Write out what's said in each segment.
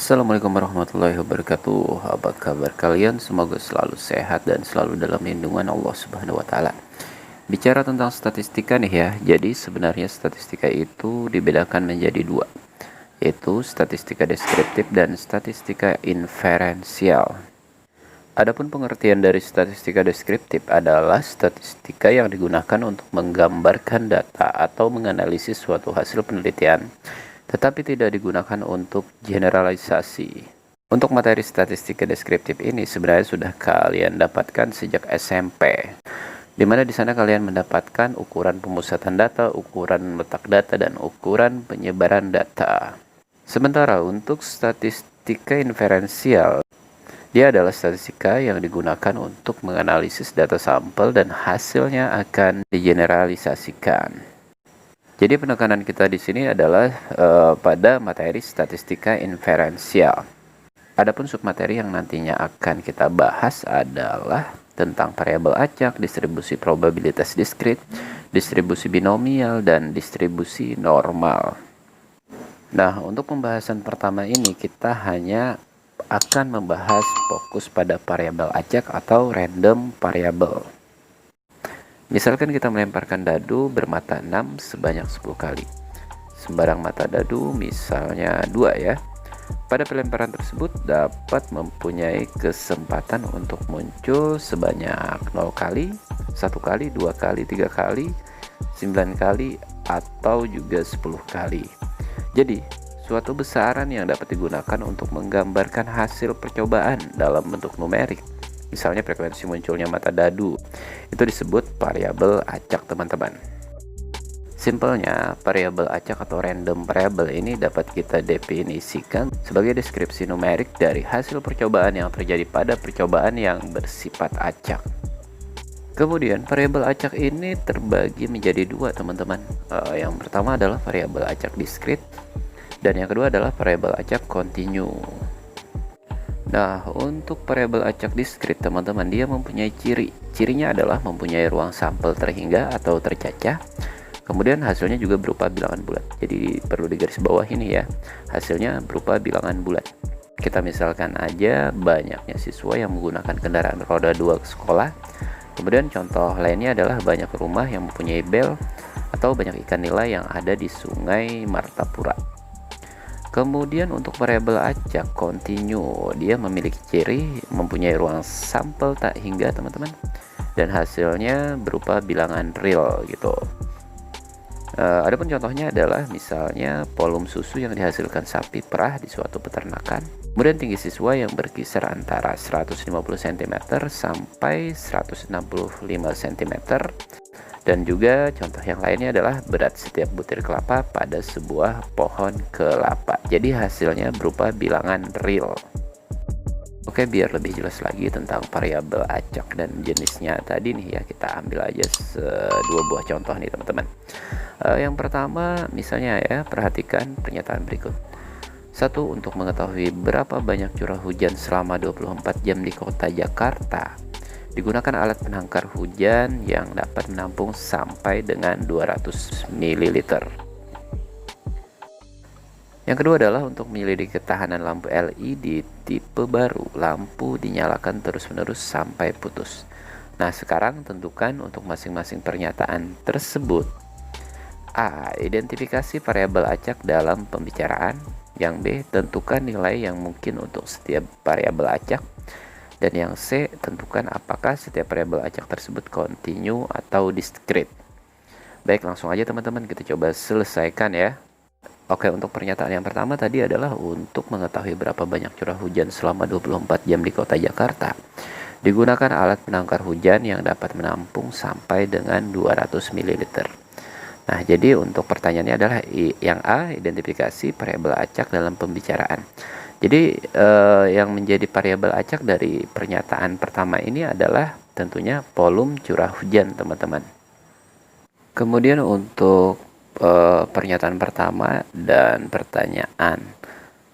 Assalamualaikum warahmatullahi wabarakatuh. Apa kabar kalian? Semoga selalu sehat dan selalu dalam lindungan Allah Subhanahu wa taala. Bicara tentang statistika nih ya. Jadi sebenarnya statistika itu dibedakan menjadi dua, yaitu statistika deskriptif dan statistika inferensial. Adapun pengertian dari statistika deskriptif adalah statistika yang digunakan untuk menggambarkan data atau menganalisis suatu hasil penelitian, tetapi tidak digunakan untuk generalisasi. Untuk materi statistika deskriptif ini sebenarnya sudah kalian dapatkan sejak SMP, di mana di sana kalian mendapatkan ukuran pemusatan data, ukuran letak data, dan ukuran penyebaran data. Sementara untuk statistika inferensial, dia adalah statistika yang digunakan untuk menganalisis data sampel dan hasilnya akan digeneralisasikan. Jadi penekanan kita di sini adalah pada materi statistika inferensial. Adapun submateri yang nantinya akan kita bahas adalah tentang variabel acak, distribusi probabilitas diskrit, distribusi binomial, dan distribusi normal. Nah, untuk pembahasan pertama ini kita hanya akan membahas fokus pada variabel acak atau random variable. Misalkan kita melemparkan dadu bermata 6 sebanyak 10 kali. Sembarang mata dadu misalnya 2 ya. Pada pelemparan tersebut dapat mempunyai kesempatan untuk muncul sebanyak 0 kali, 1 kali, 2 kali, 3 kali, 9 kali, atau juga 10 kali. Jadi suatu besaran yang dapat digunakan untuk menggambarkan hasil percobaan dalam bentuk numerik. Misalnya frekuensi munculnya mata dadu, itu disebut variabel acak teman-teman. Simpelnya, variabel acak atau random variable ini dapat kita definisikan sebagai deskripsi numerik dari hasil percobaan yang terjadi pada percobaan yang bersifat acak. Kemudian variabel acak ini terbagi menjadi dua teman-teman. Yang pertama adalah variabel acak diskrit, dan yang kedua adalah variabel acak kontinu. Nah, untuk variabel acak diskrit teman-teman, dia mempunyai ciri. Cirinya adalah mempunyai ruang sampel terhingga atau tercacah. Kemudian hasilnya juga berupa bilangan bulat. Jadi perlu digarisbawahi ini ya. Hasilnya berupa bilangan bulat. Kita misalkan aja banyaknya siswa yang menggunakan kendaraan roda 2 ke sekolah. Kemudian contoh lainnya adalah banyak rumah yang mempunyai bel atau banyak ikan nila yang ada di Sungai Martapura. Kemudian untuk variabel acak kontinu, dia memiliki ciri mempunyai ruang sampel tak hingga teman-teman, dan hasilnya berupa bilangan real gitu. Adapun contohnya adalah misalnya volume susu yang dihasilkan sapi perah di suatu peternakan. Kemudian tinggi siswa yang berkisar antara 150 cm sampai 165 cm. Dan juga contoh yang lainnya adalah berat setiap butir kelapa pada sebuah pohon kelapa. Jadi hasilnya berupa bilangan real. Oke, biar lebih jelas lagi tentang variabel acak dan jenisnya tadi nih ya, kita ambil aja dua buah contoh nih teman-teman. Yang pertama misalnya ya, perhatikan pernyataan berikut. 1. Untuk mengetahui berapa banyak curah hujan selama 24 jam di kota Jakarta, digunakan alat penangkar hujan yang dapat menampung sampai dengan 200 ml. Yang kedua adalah untuk menyelidiki ketahanan lampu LED tipe baru. Lampu dinyalakan terus-menerus sampai putus. Nah, sekarang tentukan untuk masing-masing pernyataan tersebut. A. Identifikasi variabel acak dalam pembicaraan. Yang B. Tentukan nilai yang mungkin untuk setiap variabel acak. Dan yang C, tentukan apakah setiap variabel acak tersebut kontinu atau diskrit. Baik, langsung aja teman-teman kita coba selesaikan ya. Oke, untuk pernyataan yang pertama tadi adalah untuk mengetahui berapa banyak curah hujan selama 24 jam di kota Jakarta. Digunakan alat penangkar hujan yang dapat menampung sampai dengan 200 ml. Nah, jadi untuk pertanyaannya adalah yang A, identifikasi variabel acak dalam pembicaraan. Jadi yang menjadi variabel acak dari pernyataan pertama ini adalah tentunya volume curah hujan teman-teman. Kemudian untuk pernyataan pertama dan pertanyaan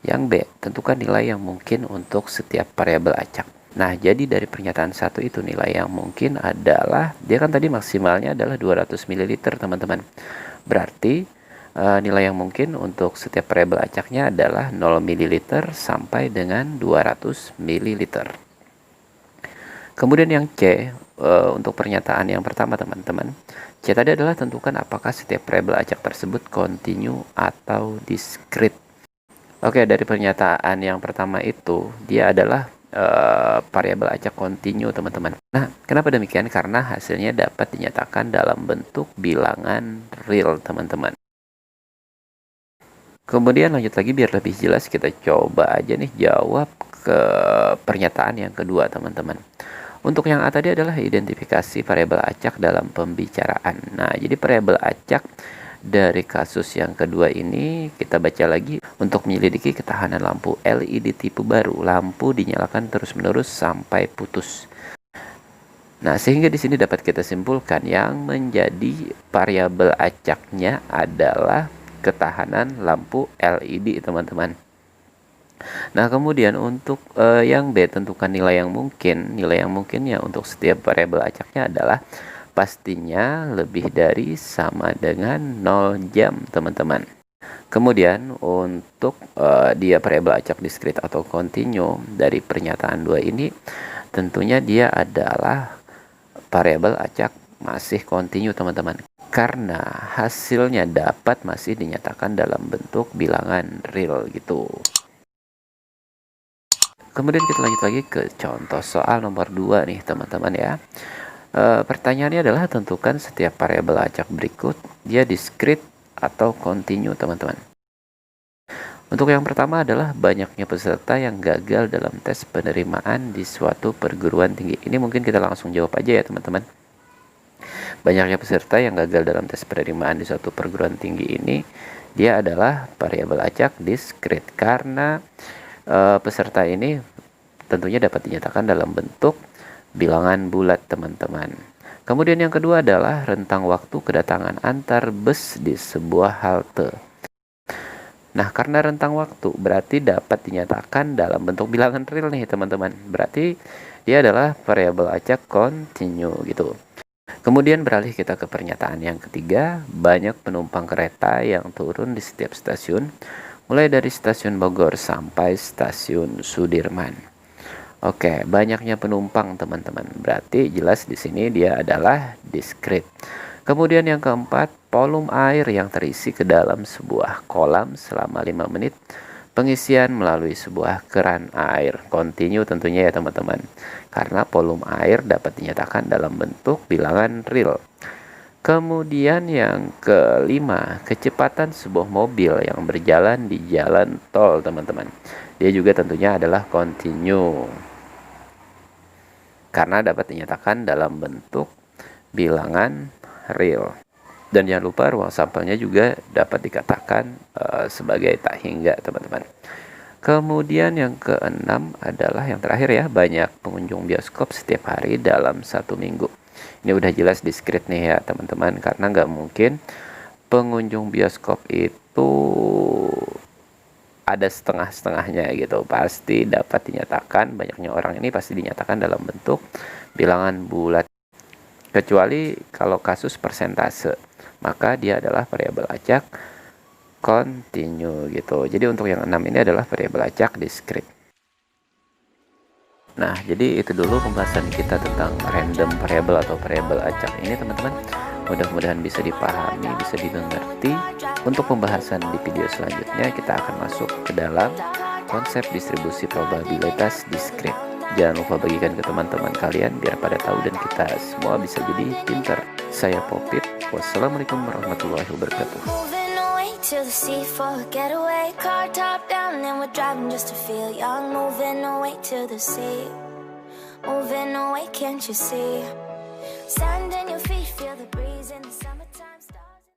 yang B, tentukan nilai yang mungkin untuk setiap variabel acak. Nah, jadi dari pernyataan satu itu nilai yang mungkin adalah, dia kan tadi maksimalnya adalah 200 ml teman-teman. Berarti Nilai yang mungkin untuk setiap variabel acaknya adalah 0 ml sampai dengan 200 ml. Kemudian yang C, untuk pernyataan yang pertama teman-teman. C tadi adalah tentukan apakah setiap variabel acak tersebut kontinu atau diskrit. Oke, dari pernyataan yang pertama itu, dia adalah variabel acak kontinu teman-teman. Nah, kenapa demikian? Karena hasilnya dapat dinyatakan dalam bentuk bilangan real teman-teman. Kemudian lanjut lagi biar lebih jelas, kita coba aja nih jawab ke pernyataan yang kedua teman-teman. Untuk yang A tadi adalah identifikasi variabel acak dalam pembicaraan. Nah, jadi variabel acak dari kasus yang kedua ini kita baca lagi untuk menyelidiki ketahanan lampu LED tipe baru. Lampu dinyalakan terus-menerus sampai putus. Nah, sehingga di sini dapat kita simpulkan yang menjadi variabel acaknya adalah ketahanan lampu LED teman-teman. Nah, kemudian untuk yang B, tentukan nilai yang mungkin. Nilai yang mungkinnya untuk setiap variabel acaknya adalah pastinya lebih dari sama dengan 0 jam teman-teman. Kemudian untuk dia variabel acak diskrit atau kontinu dari pernyataan 2 ini, tentunya dia adalah variabel acak masih kontinu teman-teman, karena hasilnya dapat masih dinyatakan dalam bentuk bilangan real gitu. Kemudian kita lanjut lagi ke contoh soal nomor 2 nih teman-teman ya. Pertanyaannya adalah tentukan setiap variabel acak berikut dia diskrit atau kontinu teman-teman. Untuk yang pertama adalah banyaknya peserta yang gagal dalam tes penerimaan di suatu perguruan tinggi. Ini mungkin kita langsung jawab aja ya teman-teman. Banyaknya peserta yang gagal dalam tes penerimaan di suatu perguruan tinggi ini, dia adalah variabel acak diskrit karena peserta ini tentunya dapat dinyatakan dalam bentuk bilangan bulat teman-teman. Kemudian yang kedua adalah rentang waktu kedatangan antar bus di sebuah halte. Nah, karena rentang waktu berarti dapat dinyatakan dalam bentuk bilangan real nih teman-teman. Berarti dia adalah variabel acak kontinu gitu. Kemudian beralih kita ke pernyataan yang ketiga, banyak penumpang kereta yang turun di setiap stasiun, mulai dari stasiun Bogor sampai stasiun Sudirman. Oke, banyaknya penumpang teman-teman. Berarti jelas di sini dia adalah diskrit. Kemudian yang keempat, volume air yang terisi ke dalam sebuah kolam selama 5 menit. Pengisian melalui sebuah keran air. Kontinu tentunya ya teman-teman. Karena volume air dapat dinyatakan dalam bentuk bilangan real. Kemudian yang kelima, kecepatan sebuah mobil yang berjalan di jalan tol teman-teman. Dia juga tentunya adalah kontinu. Karena dapat dinyatakan dalam bentuk bilangan real. Dan jangan lupa ruang sampelnya juga dapat dikatakan sebagai tak hingga teman-teman. Kemudian yang keenam adalah yang terakhir ya, banyak pengunjung bioskop setiap hari dalam 1 minggu. Ini udah jelas diskrit nih ya teman-teman, karena nggak mungkin pengunjung bioskop itu ada setengah-setengahnya gitu. Pasti dapat dinyatakan, banyaknya orang ini pasti dinyatakan dalam bentuk bilangan bulat. Kecuali kalau kasus persentase, maka dia adalah variabel acak kontinu gitu. Jadi untuk yang 6 ini adalah variabel acak diskrit. Nah, jadi itu dulu pembahasan kita tentang random variable atau variabel acak ini teman-teman. Mudah-mudahan bisa dipahami, bisa dimengerti. Untuk pembahasan di video selanjutnya kita akan masuk ke dalam konsep distribusi probabilitas diskrit. Jangan lupa bagikan ke teman-teman kalian biar pada tahu dan kita semua bisa jadi pinter. Saya Popit. Wassalamualaikum warahmatullahi wabarakatuh. To the sea for a getaway, car top down and we're driving just to feel young. Moving away to the sea, moving away, can't you see? Sand in your feet, feel the breeze in the summer.